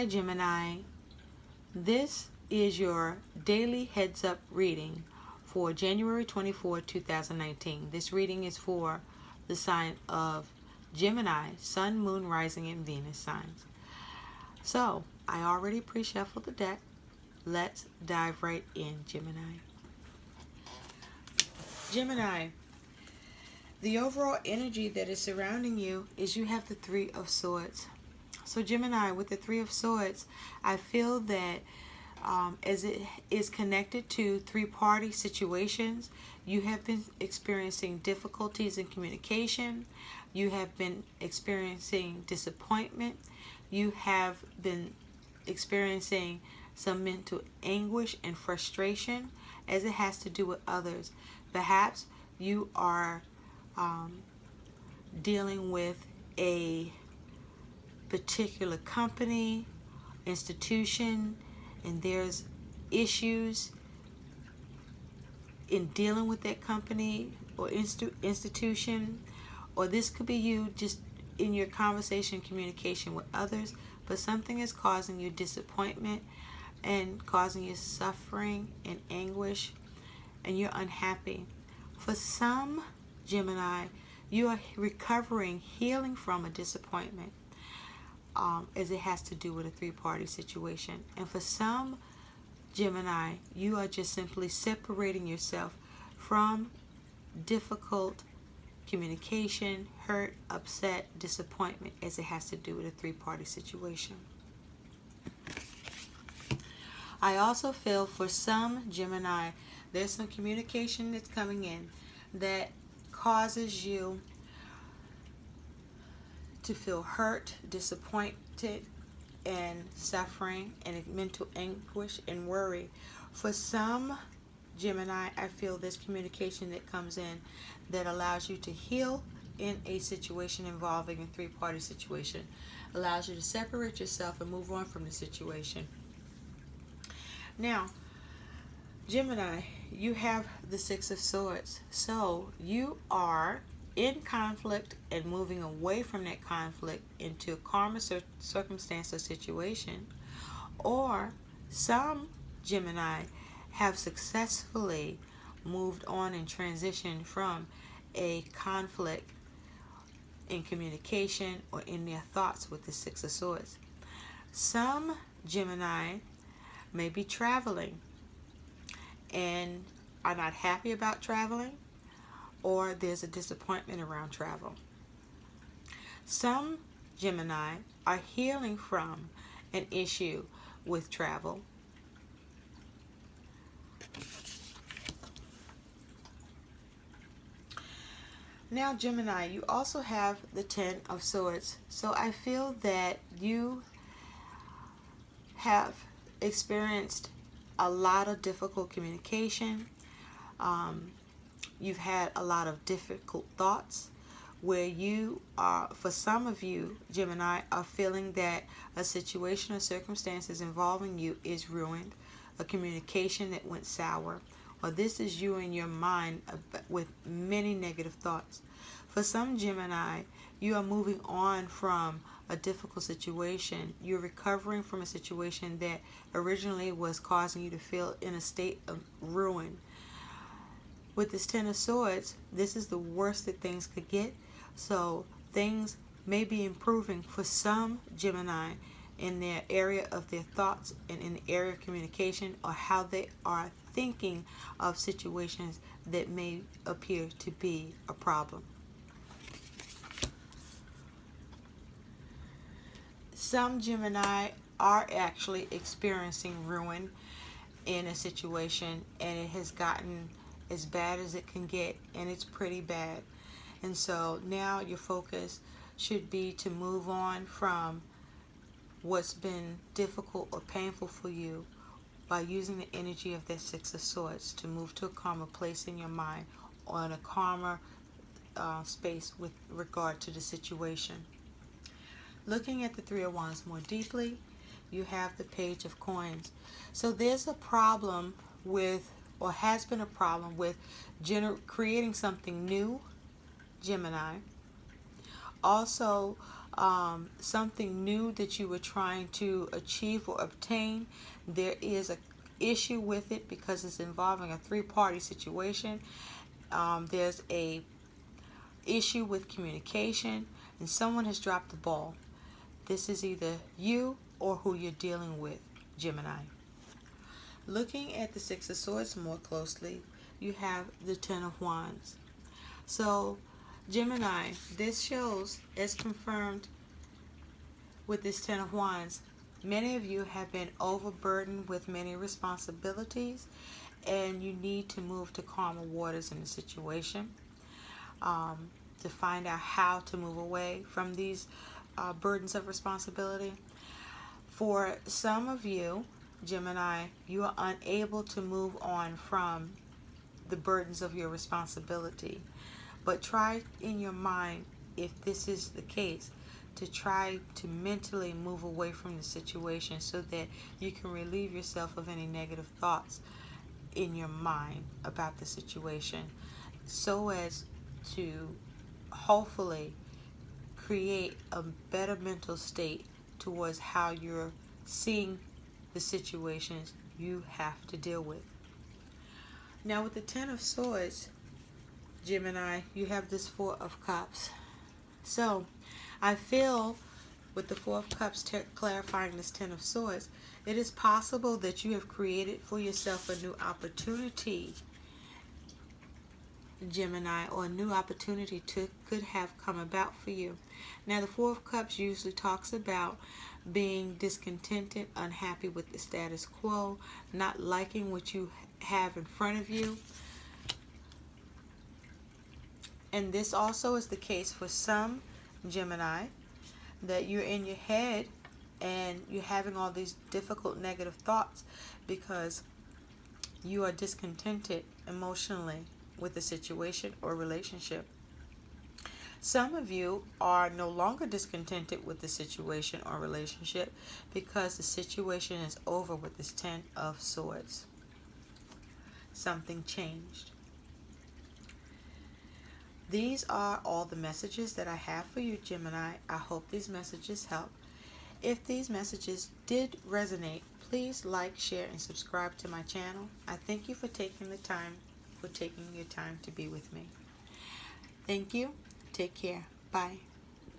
Hi Gemini, this is your daily heads up reading for January 24, 2019. This reading is for the sign of Gemini, Sun, Moon, Rising, and Venus signs. So, I already pre-shuffled the deck. Let's dive right in, Gemini. Gemini, the overall energy that is surrounding you is you have the Three of Swords. So Gemini, with the Three of Swords, I feel that as it is connected to three-party situations, you have been experiencing difficulties in communication. You have been experiencing disappointment. You have been experiencing some mental anguish and frustration as it has to do with others. Perhaps you are dealing with a particular company, institution, and there's issues in dealing with that company or institution, or this could be you just in your conversation, communication with others, but something is causing you disappointment and causing you suffering and anguish, and you're unhappy. For some, Gemini, you are recovering, healing from a disappointment. As it has to do with a three-party situation. And for some, Gemini, you are just simply separating yourself from difficult communication, hurt, upset, disappointment, as it has to do with a three-party situation. I also feel for some Gemini, there's some communication that's coming in that causes you to feel hurt, disappointed, and suffering, and mental anguish and worry. For some Gemini, I feel this communication that comes in that allows you to heal in a situation involving a three-party situation, allows you to separate yourself and move on from the situation. Now, Gemini, you have the Six of Swords, so you are in conflict and moving away from that conflict into a calmer circumstance or situation. Or some Gemini have successfully moved on and transitioned from a conflict in communication or in their thoughts with the Six of Swords. Some Gemini may be traveling and are not happy about traveling, or there's a disappointment around travel. Some Gemini are healing from an issue with travel. Now Gemini, you also have the Ten of Swords. So I feel that you have experienced a lot of difficult communication. You've had a lot of difficult thoughts where you are, for some of you, Gemini, are feeling that a situation or circumstances involving you is ruined, a communication that went sour, or this is you in your mind with many negative thoughts. For some Gemini, you are moving on from a difficult situation. You're recovering from a situation that originally was causing you to feel in a state of ruin. With this Ten of Swords, this is the worst that things could get. So things may be improving for some Gemini in their area of their thoughts and in the area of communication, or how they are thinking of situations that may appear to be a problem. Some Gemini are actually experiencing ruin in a situation, and it has gotten as bad as it can get, and it's pretty bad. And so now your focus should be to move on from what's been difficult or painful for you by using the energy of that Six of Swords to move to a calmer place in your mind, or in a calmer space with regard to the situation. Looking at the Three of Wands more deeply, you have the Page of Coins. So there's a problem with, or has been a problem with, creating something new, Gemini. Also, something new that you were trying to achieve or obtain. There is a issue with it because it's involving a three-party situation. There's a issue with communication, and someone has dropped the ball. This is either you or who you're dealing with, Gemini. Looking at the Six of Swords more closely, you have the Ten of Wands. So, Gemini, this shows, as confirmed with this Ten of Wands, many of you have been overburdened with many responsibilities, and you need to move to calmer waters in the situation to find out how to move away from these burdens of responsibility. For some of you, Gemini, you are unable to move on from the burdens of your responsibility. But try in your mind, if this is the case, to try to mentally move away from the situation so that you can relieve yourself of any negative thoughts in your mind about the situation, so as to hopefully create a better mental state towards how you're seeing the situations you have to deal with. Now with the Ten of Swords, Gemini, you have this Four of Cups. So I feel with the Four of Cups clarifying this Ten of Swords, it is possible that you have created for yourself a new opportunity, Gemini, or a new opportunity could have come about for you. Now the Four of Cups usually talks about being discontented, unhappy with the status quo, not liking what you have in front of you. And this also is the case for some, Gemini, that you're in your head and you're having all these difficult negative thoughts because you are discontented emotionally with the situation or relationship. Some of you are no longer discontented with the situation or relationship because the situation is over with this Ten of Swords. Something changed. These are all the messages that I have for you, Gemini. I hope these messages help. If these messages did resonate, please like, share, and subscribe to my channel. I thank you for taking your time to be with me. Thank you. Take care. Bye.